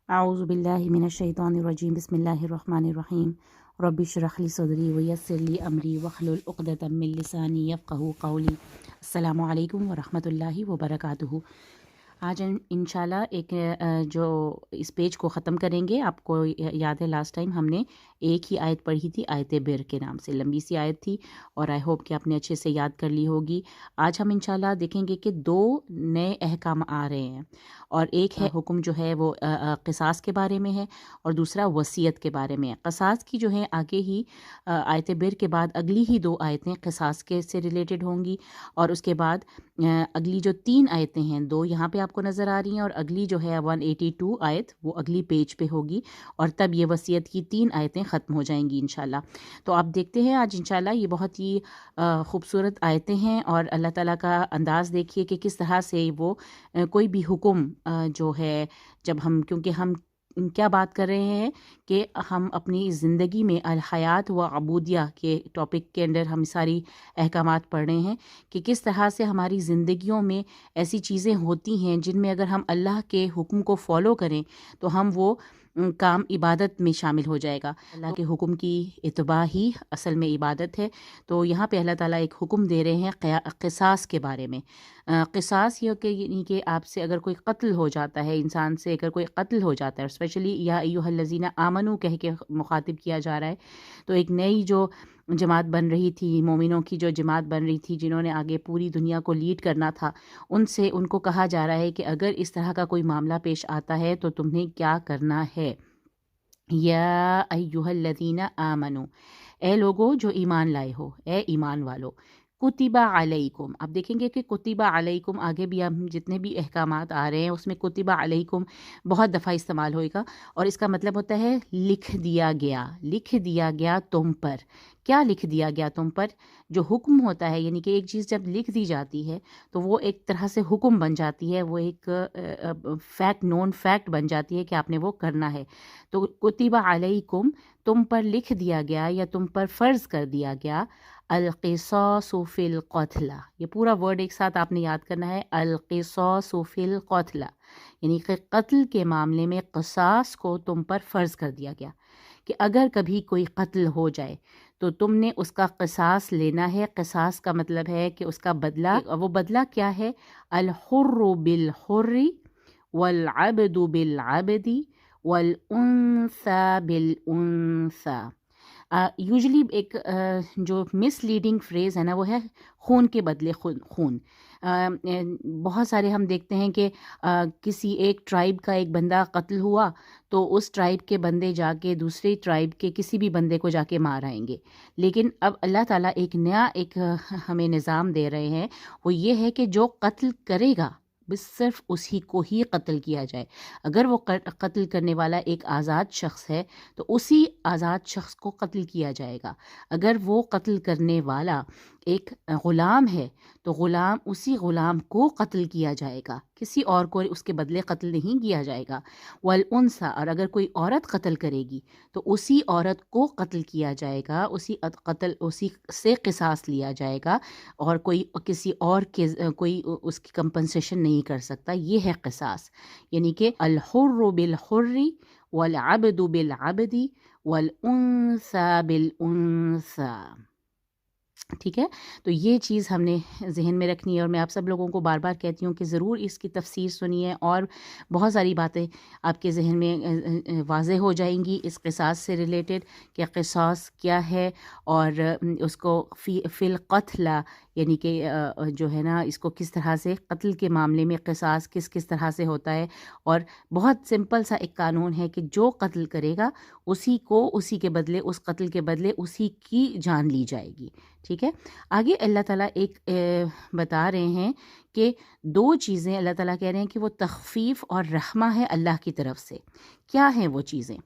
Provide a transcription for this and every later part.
اعوذ باللہ من الشیطان الرجیم بسم اللہ الرحمن الرحیم رب اشرح لی صدری ویسر لی امری واحلل عقدۃ من لسانی یفقہوا قولی۔ السلام علیکم ورحمۃ اللہ وبرکاتہ۔ آج انشاءاللہ ایک جو اس پیج کو ختم کریں گے۔ آپ کو یاد ہے لاسٹ ٹائم ہم نے ایک ہی آیت پڑھی تھی، آیت بر کے نام سے، لمبی سی آیت تھی اور آئی ہوپ کہ آپ نے اچھے سے یاد کر لی ہوگی۔ آج ہم انشاءاللہ دیکھیں گے کہ دو نئے احکام آ رہے ہیں، اور ایک ہے حکم جو ہے وہ قصاص کے بارے میں ہے، اور دوسرا وصیت کے بارے میں ہے۔ قصاص کی جو ہے آگے ہی آیت بر کے بعد اگلی ہی دو آیتیں قصاص کے سے ریلیٹڈ ہوں گی، اور اس کے بعد اگلی جو تین آیتیں ہیں، دو یہاں پہ آپ کو نظر آ رہی ہیں، اور اگلی جو ہے 182 آیت وہ اگلی پیج پہ ہوگی، اور تب یہ وصیت کی تین آیتیں ختم ہو جائیں گی انشاءاللہ۔ تو آپ دیکھتے ہیں آج انشاءاللہ یہ بہت ہی خوبصورت آیتیں ہیں، اور اللہ تعالیٰ کا انداز دیکھیے کہ کس طرح سے وہ کوئی بھی حکم جو ہے، جب ہم کیونکہ ہم کیا بات کر رہے ہیں کہ ہم اپنی زندگی میں الحیات و عبودیہ کے ٹاپک کے اندر ہم ساری احکامات پڑھ رہے ہیں کہ کس طرح سے ہماری زندگیوں میں ایسی چیزیں ہوتی ہیں جن میں اگر ہم اللہ کے حکم کو فالو کریں تو ہم وہ کام عبادت میں شامل ہو جائے گا۔ اللہ کے حکم کی اتباع ہی اصل میں عبادت ہے۔ تو یہاں پہ اللہ تعالیٰ ایک حکم دے رہے ہیں قصاص کے بارے میں۔ قصاص یہ کہ یعنی کہ آپ سے اگر کوئی قتل ہو جاتا ہے، انسان سے اگر کوئی قتل ہو جاتا ہے، اسپیشلی یا ایھا الذین آمنو کہہ کے مخاطب کیا جا رہا ہے، تو ایک نئی جو جماعت بن رہی تھی، مومنوں کی جو جماعت بن رہی تھی، جنہوں نے آگے پوری دنیا کو لیڈ کرنا تھا، ان کو کہا جا رہا ہے کہ اگر اس طرح کا کوئی معاملہ پیش آتا ہے تو تمہیں کیا کرنا ہے۔ یا ایھا الذین آمنو، اے لوگو جو ایمان لائے ہو، اے ایمان والو، کتبہ علیکم، اب دیکھیں گے کہ کتبہ علیکم آگے بھی ہم جتنے بھی احکامات آ رہے ہیں اس میں کتبہ علیکم بہت دفعہ استعمال ہوئے گا، اور اس کا مطلب ہوتا ہے لکھ دیا گیا، لکھ دیا گیا تم پر۔ کیا لکھ دیا گیا تم پر؟ جو حکم ہوتا ہے، یعنی کہ ایک چیز جب لکھ دی جاتی ہے تو وہ ایک طرح سے حکم بن جاتی ہے، وہ ایک فیکٹ، نون فیکٹ بن جاتی ہے کہ آپ نے وہ کرنا ہے۔ تو کتبہ علیکم، تم پر لکھ دیا گیا یا تم پر فرض کر دیا گیا، القصاص فی القتلى، یہ پورا ورڈ ایک ساتھ آپ نے یاد کرنا ہے، القصاص فی القتلى، یعنی کہ قتل کے معاملے میں قصاص کو تم پر فرض کر دیا گیا کہ اگر کبھی کوئی قتل ہو جائے تو تم نے اس کا قصاص لینا ہے۔ قصاص کا مطلب ہے کہ اس کا بدلہ، وہ بدلہ کیا ہے؟ الحر بالحر والعبد بالعبد والانثى بالانثى۔ یوزلی ایک جو مس لیڈنگ فریز ہے نا وہ ہے خون کے بدلے خون۔ بہت سارے ہم دیکھتے ہیں کہ کسی ایک ٹرائب کا ایک بندہ قتل ہوا تو اس ٹرائب کے بندے جا کے دوسرے ٹرائب کے کسی بھی بندے کو جا کے مار آئیں گے، لیکن اب اللہ تعالیٰ ایک نیا ہمیں نظام دے رہے ہیں، وہ یہ ہے کہ جو قتل کرے گا بس صرف اسی کو ہی قتل کیا جائے۔ اگر وہ قتل کرنے والا ایک آزاد شخص ہے تو اسی آزاد شخص کو قتل کیا جائے گا۔ اگر وہ قتل کرنے والا ایک غلام ہے تو اسی غلام کو قتل کیا جائے گا، کسی اور کو اس کے بدلے قتل نہیں کیا جائے گا۔ والانثى، اور اگر کوئی عورت قتل کرے گی تو اسی عورت کو قتل کیا جائے گا، اسی سے قصاص لیا جائے گا، اور کوئی کسی اور کے کوئی اس کی کمپنسیشن نہیں کر سکتا۔ یہ ہے قصاص، یعنی کہ الحر بالحر والعبد بالعبد والانثى بالانثى۔ ٹھیک ہے، تو یہ چیز ہم نے ذہن میں رکھنی ہے، اور میں آپ سب لوگوں کو بار بار کہتی ہوں کہ ضرور اس کی تفسیر سنیے، اور بہت ساری باتیں آپ کے ذہن میں واضح ہو جائیں گی اس قصاص سے ریلیٹڈ کہ قصاص کیا ہے، اور اس کو فی القتلى، یعنی کہ جو ہے نا اس کو کس طرح سے قتل کے معاملے میں قصاص کس طرح سے ہوتا ہے۔ اور بہت سمپل سا ایک قانون ہے کہ جو قتل کرے گا اسی کے بدلے، اس قتل کے بدلے اسی کی جان لی جائے گی۔ ٹھیک ہے، آگے اللہ تعالیٰ ایک بتا رہے ہیں کہ دو چیزیں اللہ تعالیٰ کہہ رہے ہیں کہ وہ تخفیف اور رحمہ ہے اللہ کی طرف سے۔ کیا ہیں وہ چیزیں؟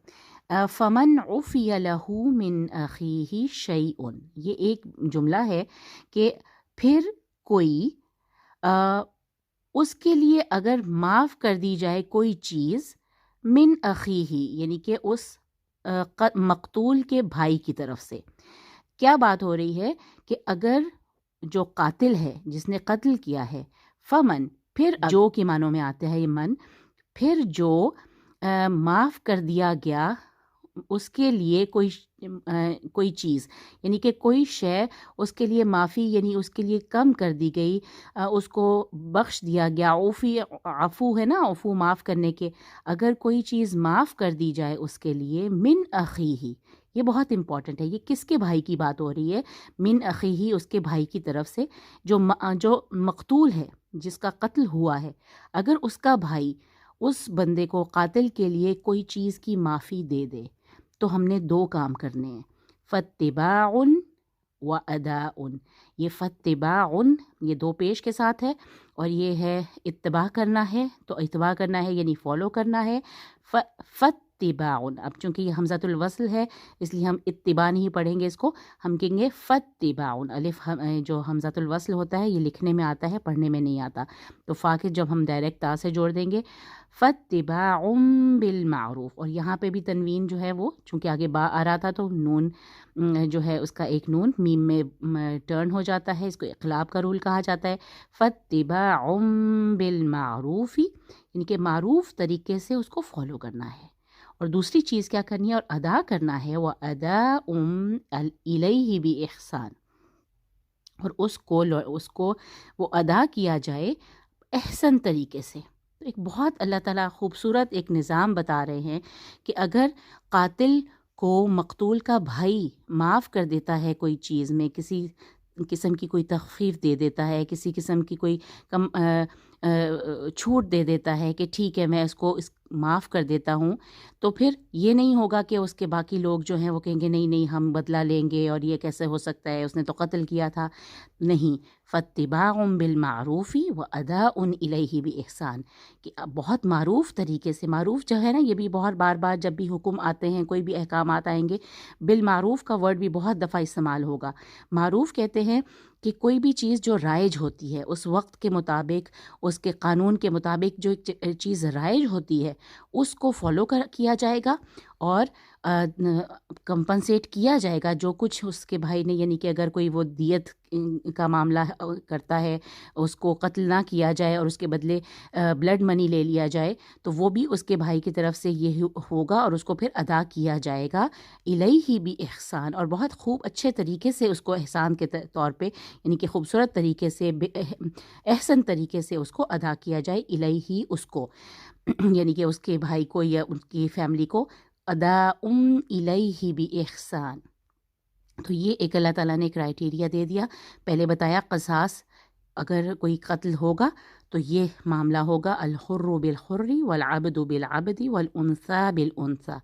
فمن عفی لہ من اخیہ شیء، یہ ایک جملہ ہے کہ پھر کوئی اس کے لیے اگر معاف کر دی جائے کوئی چیز، من اخیہ یعنی کہ اس مقتول کے بھائی کی طرف سے۔ کیا بات ہو رہی ہے کہ اگر جو قاتل ہے، جس نے قتل کیا ہے، فمن، پھر جو کے معنوں میں آتا ہے یہ من، پھر جو معاف کر دیا گیا اس کے لیے کوئی چیز، یعنی کہ کوئی شے اس کے لیے معافی، یعنی اس کے لیے کم کر دی گئی، اس کو بخش دیا گیا۔ عفو ہے نا، عفو معاف کرنے کے، اگر کوئی چیز معاف کر دی جائے اس کے لیے، من اخیہ، یہ بہت امپورٹنٹ ہے، یہ کس کے بھائی کی بات ہو رہی ہے؟ من اخیہ، اس کے بھائی کی طرف سے، جو مقتول ہے، جس کا قتل ہوا ہے، اگر اس کا بھائی اس بندے کو، قاتل کے لیے کوئی چیز کی معافی دے دے، تو ہم نے دو کام کرنے ہیں، فاتباع و اداء۔ یہ فاتباع، یہ دو پیش کے ساتھ ہے، اور یہ ہے اتباع کرنا ہے، تو اتباع کرنا ہے یعنی فالو کرنا ہے۔ فاتباع، اب چونکہ یہ حمزۃ الوصل ہے اس لیے ہم اتباع نہیں پڑھیں گے اس کو، ہم کہیں گے فاتباع۔ الف جو حمزۃ الوصل ہوتا ہے یہ لکھنے میں آتا ہے، پڑھنے میں نہیں آتا، تو فا کے جب ہم ڈائریکٹ تا سے جوڑ دیں گے، فاتباع بالمعروف، اور یہاں پہ بھی تنوین جو ہے وہ چونکہ آگے با آ رہا تھا تو نون جو ہے اس کا ایک نون میم میں ٹرن ہو جاتا ہے، اس کو اقلاب کا رول کہا جاتا ہے۔ فاتباع بالمعروف، یعنی کہ معروف طریقے سے اس کو فالو کرنا ہے، اور دوسری چیز کیا کرنی ہے، اور ادا کرنا ہے، وہ ادا الیہ باحسان، اور اس کو وہ ادا کیا جائے احسن طریقے سے۔ تو ایک بہت اللہ تعالیٰ خوبصورت ایک نظام بتا رہے ہیں کہ اگر قاتل کو مقتول کا بھائی معاف کر دیتا ہے کوئی چیز میں، کسی قسم کی کوئی تخفیف دے دیتا ہے، کسی قسم کی کوئی چھوٹ دے دیتا ہے کہ ٹھیک ہے میں اس کو معاف کر دیتا ہوں، تو پھر یہ نہیں ہوگا کہ اس کے باقی لوگ جو ہیں وہ کہیں گے نہیں نہیں ہم بدلہ لیں گے، اور یہ کیسے ہو سکتا ہے، اس نے تو قتل کیا تھا۔ نہیں، فاتباع بالمعروف و اداء الیہ باحسان، کہ بہت معروف طریقے سے، معروف جو ہے نا یہ بھی بہت بار بار جب بھی حکم آتے ہیں، کوئی بھی احکامات آئیں گے، بالمعروف کا ورڈ بھی بہت دفعہ استعمال ہوگا۔ معروف کہتے ہیں کہ کوئی بھی چیز جو رائج ہوتی ہے، اس وقت کے مطابق، اس کے قانون کے مطابق جو چیز رائج ہوتی ہے اس کو فالو کیا جائے گا، اور کمپنسیٹ کیا جائے گا جو کچھ اس کے بھائی نے، یعنی کہ اگر کوئی وہ دیت کا معاملہ کرتا ہے، اس کو قتل نہ کیا جائے اور اس کے بدلے بلڈ منی لے لیا جائے، تو وہ بھی اس کے بھائی کی طرف سے یہ ہوگا اور اس کو پھر ادا کیا جائے گا الیہ باحسان، اور بہت خوب اچھے طریقے سے اس کو احسان کے طور پہ، یعنی کہ خوبصورت طریقے سے، احسن طریقے سے اس کو ادا کیا جائے، الیہ اس کو یعنی کہ اس کے بھائی کو یا ان کی فیملی کو، ادا الیہ باحسان۔ تو یہ ایک اللہ تعالیٰ نے کرائٹیریا دے دیا، پہلے بتایا قصاص، اگر کوئی قتل ہوگا تو یہ معاملہ ہوگا، الحر بالحر والعبد بالعبد والانثى بالانثى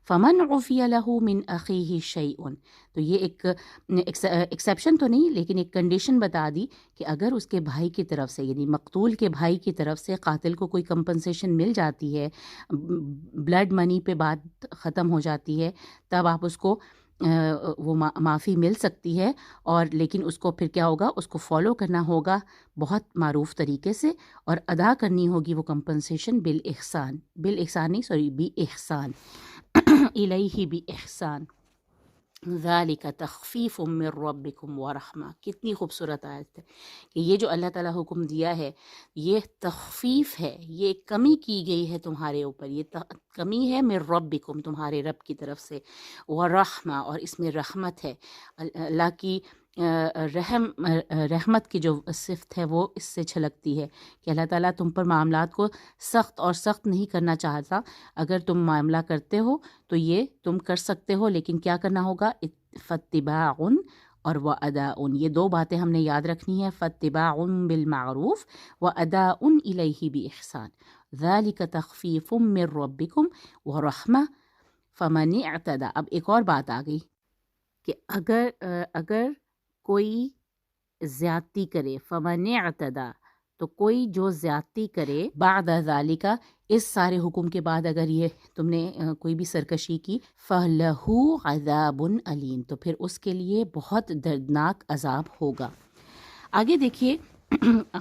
فمن عفی لہ من اخیہ شیء۔ تو یہ ایک ایکسیپشن تو نہیں لیکن ایک کنڈیشن بتا دی کہ اگر اس کے بھائی کی طرف سے، یعنی مقتول کے بھائی کی طرف سے قاتل کو کوئی کمپنسیشن مل جاتی ہے، بلڈ منی پہ بات ختم ہو جاتی ہے، تب آپ اس کو وہ معافی مل سکتی ہے، اور لیکن اس کو پھر کیا ہوگا، اس کو فالو کرنا ہوگا بہت معروف طریقے سے، اور ادا کرنی ہوگی وہ کمپنسیشن بالاحسان، بالاحسان نہیں سوری باحسان، الیہ باحسان۔ ذالک تخفیف من ربکم ورحمہ، کتنی خوبصورت آیت ہے کہ یہ جو اللہ تعالیٰ حکم دیا ہے یہ تخفیف ہے، یہ کمی کی گئی ہے تمہارے اوپر، یہ کمی ہے من ربکم، تمہارے رب کی طرف سے، ورحمہ، اور اس میں رحمت ہے، اللہ کی رحمت کی جو صفت ہے وہ اس سے چھلکتی ہے کہ اللہ تعالیٰ تم پر معاملات کو سخت اور سخت نہیں کرنا چاہتا، اگر تم معاملہ کرتے ہو تو یہ تم کر سکتے ہو، لیکن کیا کرنا ہوگا، فاتباع اور واداء، یہ دو باتیں ہم نے یاد رکھنی ہے، فاتباع بالمعروف واداء الیہ باحسان، ذالک تخفیف من ربکم ورحمہ فمن اعتدی۔ اب ایک اور بات آ گئی کہ اگر کوئی زیادتی کرے، فمن اعتدی، تو کوئی جو زیادتی کرے، بعد ذالک، اس سارے حکم کے بعد اگر یہ تم نے کوئی بھی سرکشی کی، فَلَهُ عَذَابٌ أَلِيمٌ، تو پھر اس کے لیے بہت دردناک عذاب ہوگا۔ آگے دیکھیے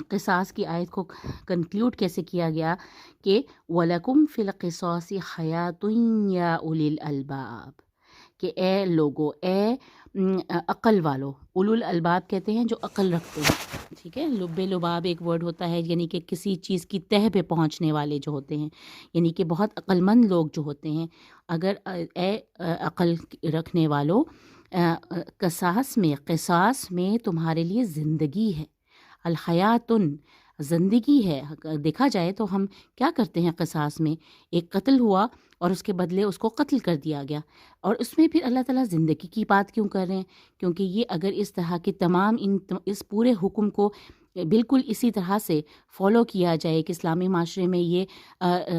قصاص کی آیت کو کنکلیوڈ کیسے کیا گیا کہ وَلَكُمْ فِي الْقِصَاصِ حَيَاةٌ يَا أُولِي الْأَلْبَابِ، کہ اے لوگو، اے عقل والوں، اولو الالباب کہتے ہیں جو عقل رکھتے ہیں، ٹھیک ہے. لب لباب ایک ورڈ ہوتا ہے، یعنی کہ کسی چیز کی تہ پہ پہنچنے والے جو ہوتے ہیں، یعنی کہ بہت عقل مند لوگ جو ہوتے ہیں. اگر اے عقل رکھنے والوں، قصاص میں تمہارے لیے زندگی ہے. الحیاتن زندگی ہے. دیکھا جائے تو ہم کیا کرتے ہیں قصاص میں؟ ایک قتل ہوا اور اس کے بدلے اس کو قتل کر دیا گیا، اور اس میں پھر اللہ تعالیٰ زندگی کی بات کیوں کر رہے ہیں؟ کیونکہ یہ اگر اس طرح کے تمام اس پورے حکم کو بالکل اسی طرح سے فالو کیا جائے کہ اسلامی معاشرے میں یہ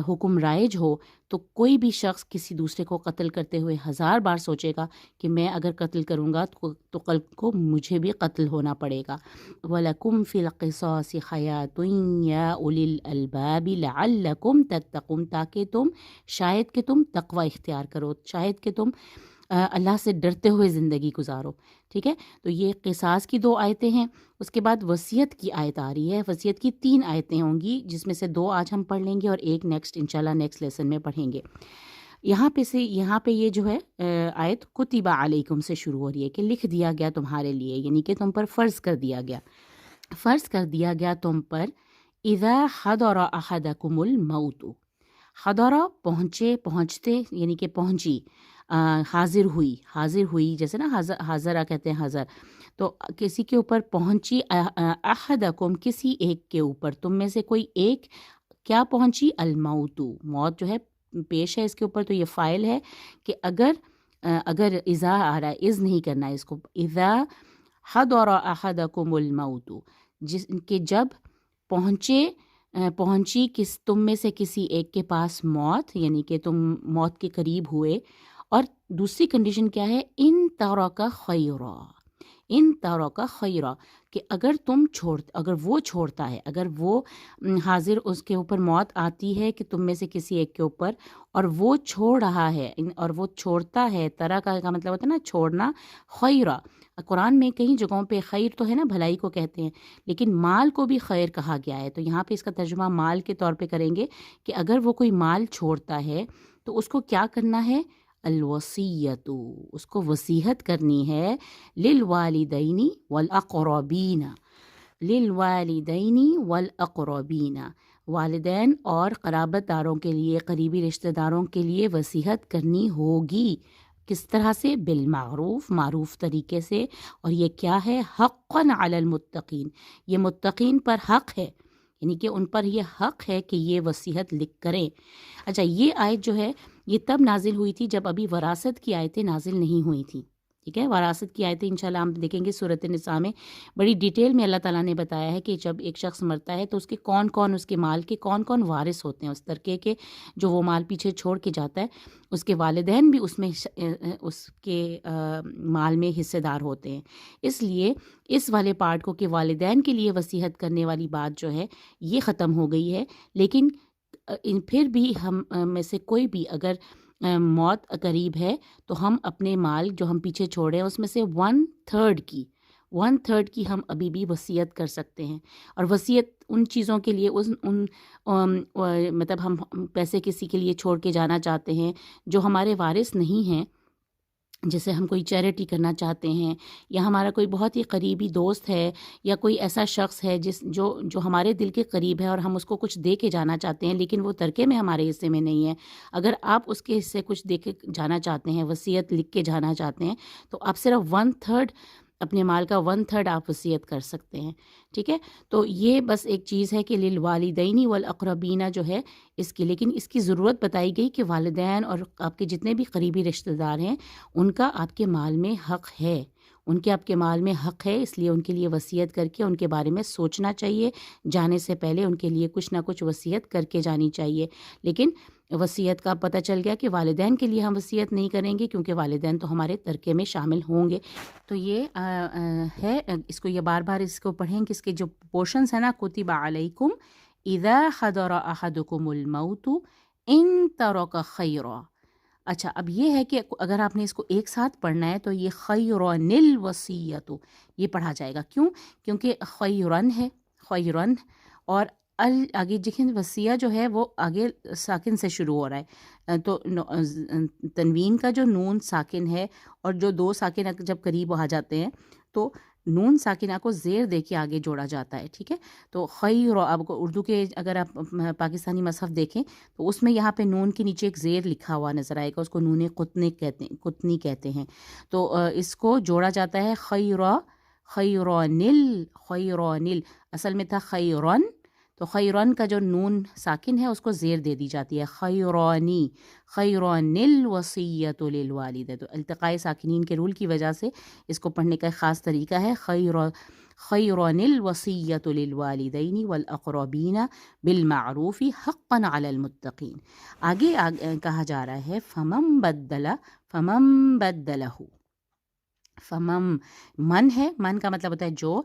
حکم رائج ہو، تو کوئی بھی شخص کسی دوسرے کو قتل کرتے ہوئے 1000 بار سوچے گا کہ میں اگر قتل کروں گا تو کل کو مجھے بھی قتل ہونا پڑے گا. وَلَكُمْ فِي الْقِصَاصِ حَيَاةٌ يَا أُولِي الْأَلْبَابِ لَعَلَّكُمْ تَتَّقُونَ، تاکہ تم شاید کہ تم تقوی اختیار کرو، شاید کہ تم اللہ سے ڈرتے ہوئے زندگی گزارو. ٹھیک ہے، تو یہ قصاص کی 2 آیتیں ہیں. اس کے بعد وصیت کی آیت آ رہی ہے. وصیت کی 3 آیتیں ہوں گی، جس میں سے 2 آج ہم پڑھ لیں گے اور ایک انشاءاللہ نیکسٹ لیسن میں پڑھیں گے. یہاں پہ یہ جو ہے آیت کتب علیکم سے شروع ہو رہی ہے کہ لکھ دیا گیا تمہارے لیے، یعنی کہ تم پر فرض کر دیا گیا تم پر. اذا حضر احدکم الموت، حضر پہنچتے یعنی کہ پہنچی، حاضر ہوئی جیسے نا حاضرہ کہتے ہیں حاضر، تو کسی کے اوپر پہنچی، احدکم کسی ایک کے اوپر، تم میں سے کوئی ایک کیا پہنچی؟ الموت، موت جو ہے پیش ہے اس کے اوپر، تو یہ فاعل ہے کہ اگر اذا آ رہا ہے، از نہیں کرنا ہے اس کو. اذا حضر احدکم الموت، جس کہ جب پہنچی تم میں سے کسی ایک کے پاس موت، یعنی کہ تم موت کے قریب ہوئے. اور دوسری کنڈیشن کیا ہے؟ ان ترک خیرا، کہ اگر وہ چھوڑتا ہے، اگر وہ حاضر اس کے اوپر موت آتی ہے کہ تم میں سے کسی ایک کے اوپر، اور وہ چھوڑ رہا ہے اور وہ چھوڑتا ہے، ترک کا مطلب ہوتا ہے نا چھوڑنا، خیرا. قرآن میں کئی جگہوں پہ خیر تو ہے نا بھلائی کو کہتے ہیں، لیکن مال کو بھی خیر کہا گیا ہے. تو یہاں پہ اس کا ترجمہ مال کے طور پہ کریں گے کہ اگر وہ کوئی مال چھوڑتا ہے تو اس کو کیا کرنا ہے؟ الوصیت، اس کو وصیت کرنی ہے. للوالدین والاقربین، والدین اور قرابت داروں کے لیے، قریبی رشتہ داروں کے لیے وصیت کرنی ہوگی. کس طرح سے؟ بالمعروف، معروف طریقے سے. اور یہ کیا ہے؟ حقا علی المتقین، یہ متقین پر حق ہے، یعنی کہ ان پر یہ حق ہے کہ یہ وصیت لکھ کریں. اچھا، یہ آیت جو ہے یہ تب نازل ہوئی تھی جب ابھی وراثت کی آیتیں نازل نہیں ہوئی تھیں. ٹھیک ہے، وراثت کی آیتیں انشاءاللہ ہم دیکھیں گے سورۃ النساء میں بڑی ڈیٹیل میں اللہ تعالیٰ نے بتایا ہے کہ جب ایک شخص مرتا ہے تو اس کے کون اس کے مال کے کون وارث ہوتے ہیں، اس ترکے کے جو وہ مال پیچھے چھوڑ کے جاتا ہے. اس کے والدین بھی اس میں اس کے مال میں حصے دار ہوتے ہیں. اس لیے اس والے پارٹ کو کہ والدین کے لیے وصیت کرنے والی بات جو ہے یہ ختم ہو گئی ہے. لیکن پھر بھی ہم میں سے کوئی بھی اگر موت قریب ہے تو ہم اپنے مال جو ہم پیچھے چھوڑے ہیں اس میں سے 1/3 کی ہم ابھی بھی وصیت کر سکتے ہیں. اور وصیت ان چیزوں کے لیے مطلب ہم پیسے کسی کے لیے چھوڑ کے جانا چاہتے ہیں جو ہمارے وارث نہیں ہیں، جیسے ہم کوئی چیریٹی کرنا چاہتے ہیں، یا ہمارا کوئی بہت ہی قریبی دوست ہے، یا کوئی ایسا شخص ہے جو ہمارے دل کے قریب ہے اور ہم اس کو کچھ دے کے جانا چاہتے ہیں لیکن وہ ترکے میں ہمارے حصے میں نہیں ہے. اگر آپ اس کے حصے کچھ دے کے جانا چاہتے ہیں، وصیت لکھ کے جانا چاہتے ہیں، تو آپ صرف 1/3 اپنے مال کا 1/3 آپ وصیت کر سکتے ہیں. ٹھیک ہے، تو یہ بس ایک چیز ہے کہ للوالدین والاقربین جو ہے اس کی، لیکن اس کی ضرورت بتائی گئی کہ والدین اور آپ کے جتنے بھی قریبی رشتہ دار ہیں ان کا آپ کے مال میں حق ہے، آپ کے مال میں حق ہے. اس لیے ان کے لیے وصیت کر کے ان کے بارے میں سوچنا چاہیے، جانے سے پہلے ان کے لیے کچھ نہ کچھ وصیت کر کے جانی چاہیے. لیکن وصیت کا پتہ چل گیا کہ والدین کے لیے ہم وصیت نہیں کریں گے کیونکہ والدین تو ہمارے ترکے میں شامل ہوں گے. تو یہ ہے، اس کو یہ بار بار اس کو پڑھیں کہ اس کے جو پورشنز ہیں نا، کتب علیکم اذا حضر احدکم الموت ان ترک خیرا. اچھا، اب یہ ہے کہ اگر آپ نے اس کو ایک ساتھ پڑھنا ہے تو یہ خیرن الوصیت یہ پڑھا جائے گا. کیونکہ خیرن ہے، خیرن، اور آگے دیکھیں وصیہ جو ہے وہ آگے ساکن سے شروع ہو رہا ہے، تو تنوین کا جو نون ساکن ہے اور جو دو ساکن جب قریب آ جاتے ہیں تو نون ساکنہ کو زیر دے کے آگے جوڑا جاتا ہے، ٹھیک ہے۔ تو خیر، آپ کو اردو کے اگر آپ پاکستانی مصحف دیکھیں تو اس میں یہاں پہ نون کے نیچے ایک زیر لکھا ہوا نظر آئے گا، اس کو نون قطنی کہتے ہیں۔ تو اس کو جوڑا جاتا ہے خیرونل، اصل میں تھا خیرون، تو خیرون کا جو نون ساکن ہے اس کو زیر دے دی جاتی ہے، خیرون الوصیۃ للوالد۔ تو التقاء ساکنین کے رول کی وجہ سے اس کو پڑھنے کا ایک خاص طریقہ ہے، خیرون الوصیۃ للوالدین والاقربین بالمعروف حقا علی المتقین۔ آگے کہا جا رہا ہے فمن بدلہ، من ہے، من کا مطلب ہوتا ہے جو،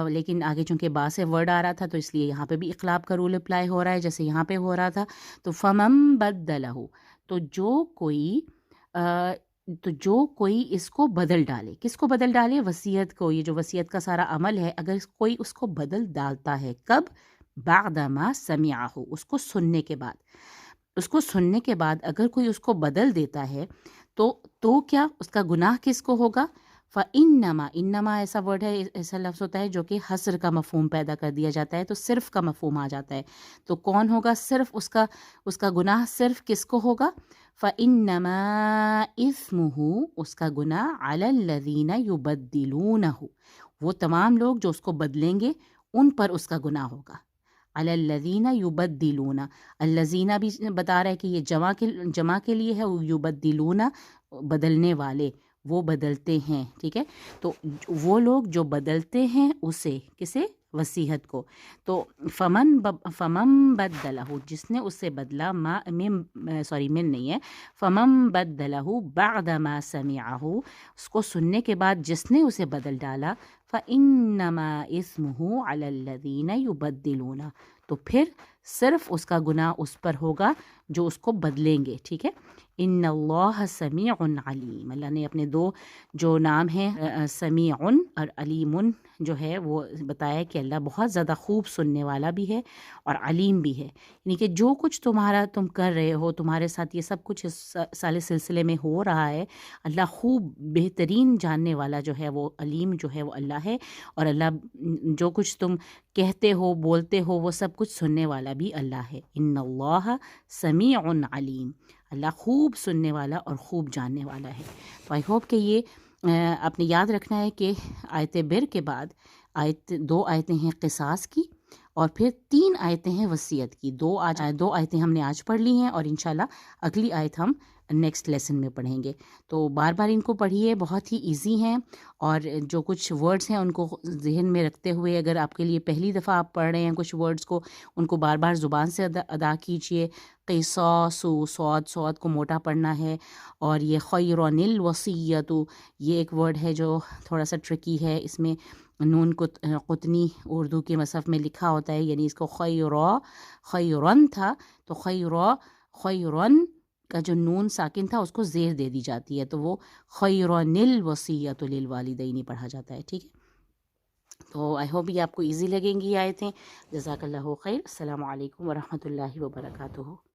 لیکن آگے چونکہ با سے ورڈ آ رہا تھا تو اس لیے یہاں پہ بھی اقلاب کا رول اپلائی ہو رہا ہے جیسے یہاں پہ ہو رہا تھا۔ تو فمن بدلہ، تو جو کوئی اس کو بدل ڈالے، کس کو بدل ڈالے؟ وصیت کو۔ یہ جو وصیت کا سارا عمل ہے اگر کوئی اس کو بدل ڈالتا ہے، کب؟ بعد ما سمعہ، اس کو سننے کے بعد اگر کوئی اس کو بدل دیتا ہے تو کیا اس کا گناہ کس کو ہوگا؟ فَإِنَّمَا، انما ایسا ورڈ ہے، ایسا لفظ ہوتا ہے جو کہ حصر کا مفہوم پیدا کر دیا جاتا ہے، تو صرف کا مفہوم آ جاتا ہے۔ تو کون ہوگا؟ صرف اس کا گناہ صرف کس کو ہوگا؟ فَإِنَّمَا إِثْمُهُ، اس کا گناہ عَلَى الَّذِينَ يُبَدِّلُونَهُ، وہ تمام لوگ جو اس کو بدلیں گے ان پر اس کا گناہ ہوگا۔ عَلَى الَّذِينَ يُبَدِّلُونَ، الَّذِينَ بھی بتا رہا ہے کہ یہ جمع کے لیے ہے، يُبَدِّلُونَ بدلنے والے، وہ بدلتے ہیں، ٹھیک ہے۔ تو وہ لوگ جو بدلتے ہیں اسے، کسے؟ وصیت کو۔ تو فمن بدلہ، جس نے اسے بدلا، من نہیں ہے، فمن بدلہ بعد ما سمعہ، اس کو سننے کے بعد جس نے اسے بدل ڈالا، فإنما اسمہ علی الذین یبدلون، تو پھر صرف اس کا گناہ اس پر ہوگا جو اس کو بدلیں گے، ٹھیک ہے۔ ان اللہ سمیع علیم، اللہ نے اپنے دو جو نام ہیں سمیع اور علیم جو ہے وہ بتایا کہ اللہ بہت زیادہ خوب سننے والا بھی ہے اور علیم بھی ہے، یعنی کہ جو کچھ تم کر رہے ہو، تمہارے ساتھ یہ سب کچھ اس سارے سلسلے میں ہو رہا ہے، اللہ خوب بہترین جاننے والا جو ہے وہ علیم جو ہے وہ اللہ ہے، اور اللہ جو کچھ تم کہتے ہو بولتے ہو وہ سب کچھ سننے والا بھی اللہ ہے۔ ان اللہ سمیع علیم، اللہ خوب سننے والا اور خوب جاننے والا ہے۔ تو آئی ہوپ کہ یہ آپ نے یاد رکھنا ہے کہ آیت بر کے بعد دو آیتیں ہیں قصاص کی اور پھر 3 آیتیں ہیں وصیت کی۔ دو آیتیں ہم نے آج پڑھ لی ہیں اور انشاءاللہ اگلی آیت ہم نیکسٹ لیسن میں پڑھیں گے۔ تو بار بار ان کو پڑھیے، بہت ہی ایزی ہیں، اور جو کچھ ورڈز ہیں ان کو ذہن میں رکھتے ہوئے، اگر آپ کے لیے پہلی دفعہ آپ پڑھ رہے ہیں کچھ ورڈز کو، ان کو بار بار زبان سے ادا کیجیے۔ قصاص، صاد کو موٹا پڑھنا ہے، اور یہ خیرون الوصیۃ، یہ ایک ورڈ ہے جو تھوڑا سا ٹرکی ہے، اس میں نون قطنی اردو کے مصحف میں لکھا ہوتا ہے، یعنی اس کو خیرون تھا تو خیرون کا جو نون ساکن تھا اس کو زیر دے دی جاتی ہے، تو وہ خیرون الوصیۃ للوالدین پڑھا جاتا ہے، ٹھیک ہے۔ تو آئی ہوپ یہ آپ کو ایزی لگیں گی آیتیں۔ جزاک اللہ خیر، السلام علیکم ورحمۃ اللہ وبرکاتہ۔